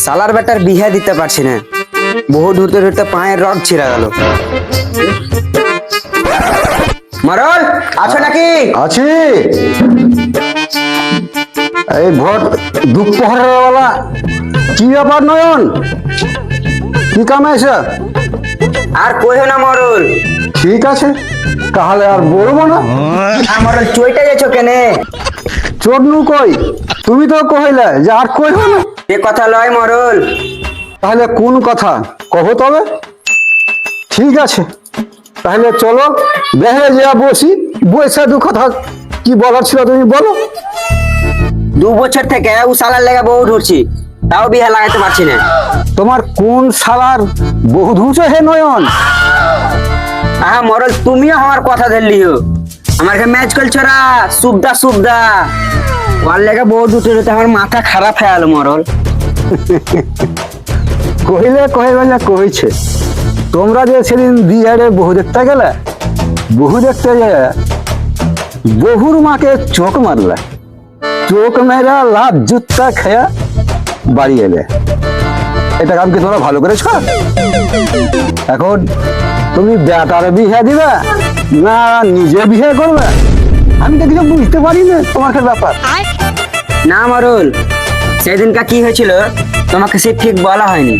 সালার better বিয়ে দিতে পারছি না, বহু ধুতে ধুতে পায়ের রড ছিঁড়া গেল। মরল আছো নাকি? আছি। এই ভোট দুপুরের বেলা কি ব্যাপার নয়ন, কি কামে এসে? আর কইও না মরল। ঠিক আছে, তাহলে আর বলবো না। মরল চইটা গেছো কেনে? চোরনু কই? তুমি তো কইলে যে আর কইব না। এ কথা লয় মরল। তাহলে কোন কথা কব তবে? ঠিক আছে, তাহলে চলো দেখে যা বসি, বসে দু কথা কি বলার ছিল তুমি বলো। 2 বছর থেকে ও সালার লেগে বহু ধরছি, তাও বিয়ে লাগাইতে পারছি না। তোমার কোন শালার বহু ধুছে হে নয়ন? আহা মরল, তুমিও আমার কথা ধরলিও। আমার ম্যাচ করছো রা সুবদা সুবদা, ওর লেগে বহু ধুতে ধুতে আমার মাথা খারাপ হয়ে গেল মরল। কহিলে কহিলে কইছে, তোমরা যে সেদিন বিহারে বহু দেখতে গেলে, বহু দেখতে গেলে বহুর মাকে চোখ মারলে, চোখ মেরা লাভ জুত্তা খেয়া বাড়ি এলে। এটা কাম কি তোমরা ভালো করেছ? এখন তুমি বেটার বিয়ে দিবে না নিজে বিয়ে করবে? আমি তো কিছু বুঝতে পারি না তোমার কি ব্যাপার। না মরল, সেদিনকা কি হয়েছিল তোমাকে সে ঠিক বলা হয়নি।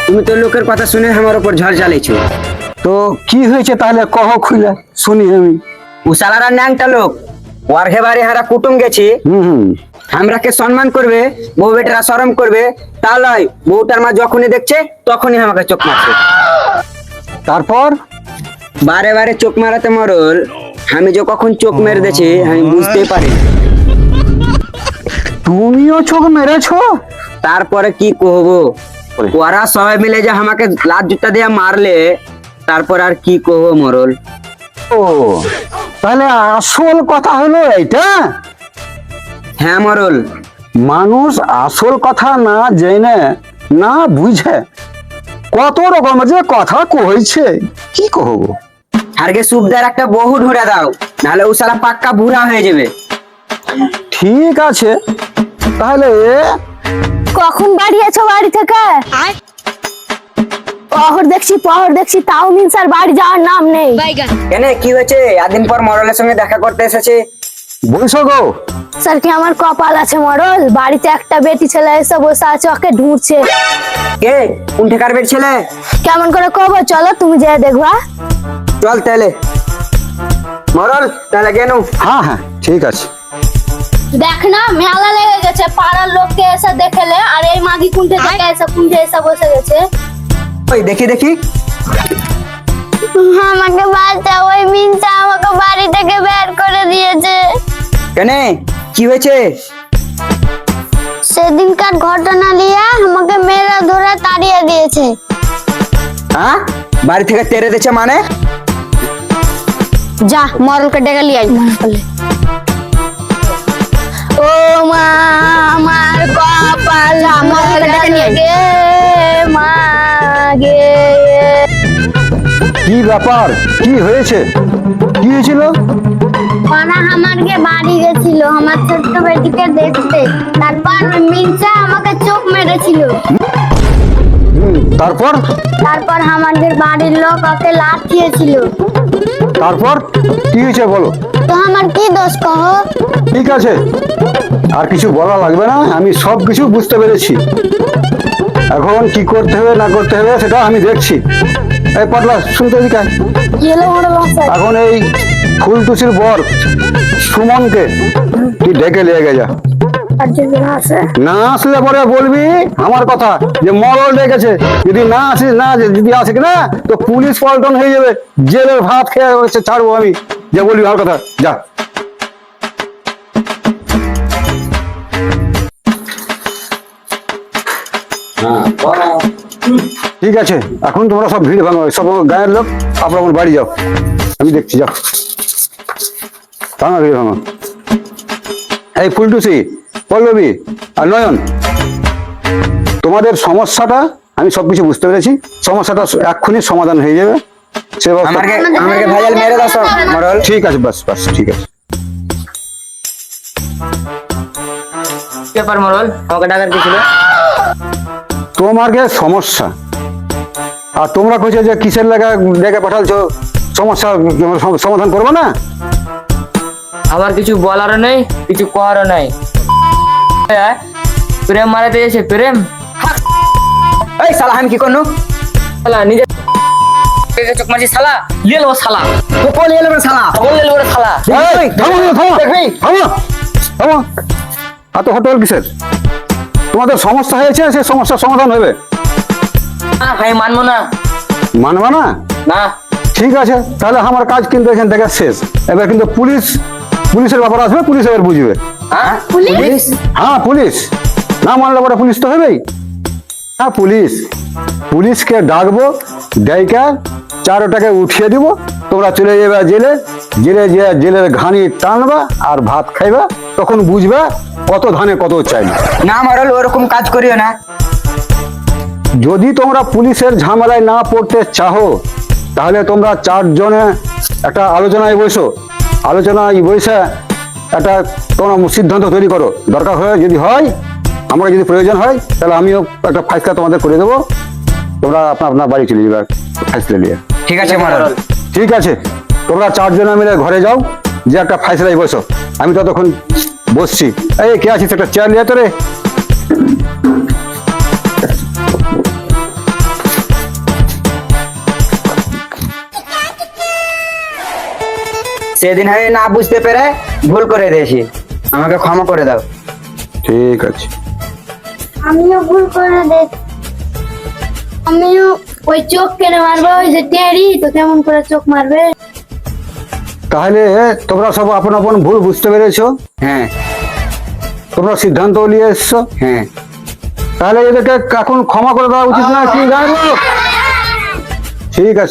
তুমি তো লোকের কথা শুনে আমার উপর ঝড় চালিয়েছো। তো কি হয়েছে তাহলে কহ খুলে শুনি আমি। ও সালারা ন্যাংটা লোক, ওর ঘেবারে হারা কুটুম গেছি। হুম, আমরাকে সম্মান করবে, বউ বেটারা শরম করবে, তা লয়। বউটার মা যখনই দেখছে তখনই আমাকে চোখ মারছে। তারপর বারে বারে চোখ মারাতে মরল, আমি যে কখন চোখ মেরে দিয়েছি আমি বুঝতেই পারি। তুমিও চোখ মেরেছো? তারপরে কি কহবো, ওরা সবাই মিলে যে আমাকে লাত জুতা দিয়ে মারলে, তারপর আর কি কহবো মরল। ও তাহলে আসল কথা হলো এইটা? হ্যাঁ মরল। মানুষ আসল কথা না জেনে না বুঝে কত রকমের যে কথা কইছে, কি কহবো। আরকে সুবদার একটা বহু ঢুরে দাও, নাহলে ও সালা পাক্কা বুড়া হয়ে যাবে। ঠিক আছে, তাহলে কখন বাড়ি আছো বাড়ি থেকে? পহর দেখছি তাও মিনসার বাড়ি যাওয়ার নাম নেই। কেন কি হয়েছে? এতদিন পর মরলের সঙ্গে দেখা করতে এসেছে। বলছো গো? স্যার কি আমার কপাল আছে মরল, বাড়িতে একটা বেটি ছেলে এসে বসে আছে, ওকে ঢুঁড়ছে। কে? কোন ঠেকার বের ছেলে? কেমন করে কব, চলো তুমি যেয়ে দেখবা। চল তাহলে মরল, তাহলে কেন? হ্যাঁ হ্যাঁ ঠিক আছে। দেখ না মেলা লেগে গেছে, পাড়ার লোককে এসে দেখেলে, আর এই মাগি কুণ্ঠে থেকে এসে বসে গেছে। ওই দেখি দেখি। আমাকে বাঁচা, ওই মিনসা আমাকে বাড়ি থেকে বের করে দিয়েছে। কেন কি হয়েছে? সেদিনকার ঘটনা নিয়ে আমাকে মেয়েরা ধরে তাড়িয়ে দিয়েছে। হ্যাঁ, বাড়ি থেকে তেড়ে দিয়েছে মানে? যা মরলকে ডেকে লিয়ে আই। ও মা আমার কপাল, আমার গে মা গে। কি ব্যাপার, কি হয়েছে, কি হয়েছিল? ওরা আমাকে বাড়ি গেছিল আমার ছোট্ট বেটিকে দেখতে, তারপর মিনসা আমাকে চোখ মেরেছিল। তারপর? তারপর আমাদের বাড়ির লোক ওকে লাথিয়েছিল। তারপর কি হয়েছে বলো। তো আমার কি দোষ কহ? ঠিক আছে, আর কিছু বলা লাগবে না, আমি সব কিছু বুঝতে পেরেছি। এখন কি করতে হবে না করতে হবে সেটা আমি দেখছি। এই পাতলা শুনতে দিকে। এখন এই ফুলটুসির বর সুমনকে তুই ডেকে নিয়ে গে যা। না আসলে পরে বলবি আমার কথা যে মরল ডেকেছে। যদি না আসিস, না যদি আসে কিনা তো পুলিশ পল্টন হয়ে যাবে, জেলের ভাত খেয়ে ছাড়বো আমি। যে বলবি আমার কথা, যা। ঠিক আছে, এখন তোমরা সব ভিড় ভাঙো, সব গায়ের লোক আপনার বাড়ি যাও, আমি দেখছি, যাও ভাঙো ভিড় ভাঙো। এই ফুলটুসি, পল্লবী আর নয়ন, তোমাদের সমস্যাটা আমি সবকিছু বুঝতে পেরেছি। সমস্যাটা এক্ষুনি সমাধান হয়ে যাবে। সে আমাকে ভাইয়াল মেরে দাও সব মরল। ঠিক আছে, বাস বাস ঠিক আছে। ব্যাপার মরল, আমাকে ডাকার কি ছিল? তোমাকে সমস্যা, আর তোমরা কইছো যে কিসের লাগা ডেকে পাঠালছো, সমস্যা সমাধান করবে না? আমার কিছু বলারও নেই, কিছু করারও নাই। প্রেম মারাতে এসে প্রেম এই শালা আমি কি করনু? শালা নিজে চোখ মারছি শালা, লিয়ে নেবো শালা, কোন এলো রে শালা? বললে ওরে শালা। এই, থামো, থামো, দেখবি? থামো, থামো। এত হোটেল কিসের? তোমাদের সমস্যা হয়েছে, সে সমস্যার সমাধান হবে। আমি মানবো না। মানবা না? না ঠিক আছে, তাহলে আমার কাজ কিন্তু এখান থেকে শেষ। এবার কিন্তু পুলিশের ব্যাপার আসবে, পুলিশ এবার বুঝবে। হ্যাঁ পুলিশ? হ্যাঁ পুলিশ, না মানলে পরে পুলিশ তো হবেই। হ্যাঁ পুলিশকে ডাকবো, ডাইকা চারোটাকে উঠিয়ে দিব, তোমরা চলে যাবে জেলের ঘানি টানবা আর ভাত খাইবা, তখন বুঝবা কত ধানে কত চাই। না মরল ওরকম কাজ করিও না। যদি তোমরা পুলিশের ঝামেলায় না পড়তে চাহো, তাহলে তোমরা চারজনে একটা আলোচনায় বসো, আলোচনায় বসে একটা তোমরা সিদ্ধান্ত তৈরি করো। দরকার হয় যদি হয়, আমাকে যদি প্রয়োজন হয়, তাহলে আমিও একটা ফাইসলা তোমাদের করে দেবো, তোমরা আপনার বাড়ি চলে যাবে ফাইসলা নিয়ে। ঠিক আছে মরল। ঠিক আছে, তোমরা চারজনে মিলে ঘরে যাও, যে একটা ফাইসলায় বসো, আমি ততক্ষণ বসছি। এই কে আছিস, একটা চেয়ার নিয়ে তো রে। সেদিন আমি না বুঝতে পেরে ভুল করে দিয়েছি, আমাকে ক্ষমা করে দাও। ঠিক আছে, আমিও ভুল করে দেখ। আমিও ওই চোখ কেন মারবো? ওই যে টেরি তো কেমন করে চোখ মারবে? তাহলে তোমরা সব আপন আপন ভুল বুঝতে পেরেছো, হ্যাঁ তোমরা সিদ্ধান্ত নিয়ে এসছো, হ্যাঁ তাহলে এদেরকে এখন ক্ষমা করে দেওয়া উচিত না কি জানো? ঠিক আছে।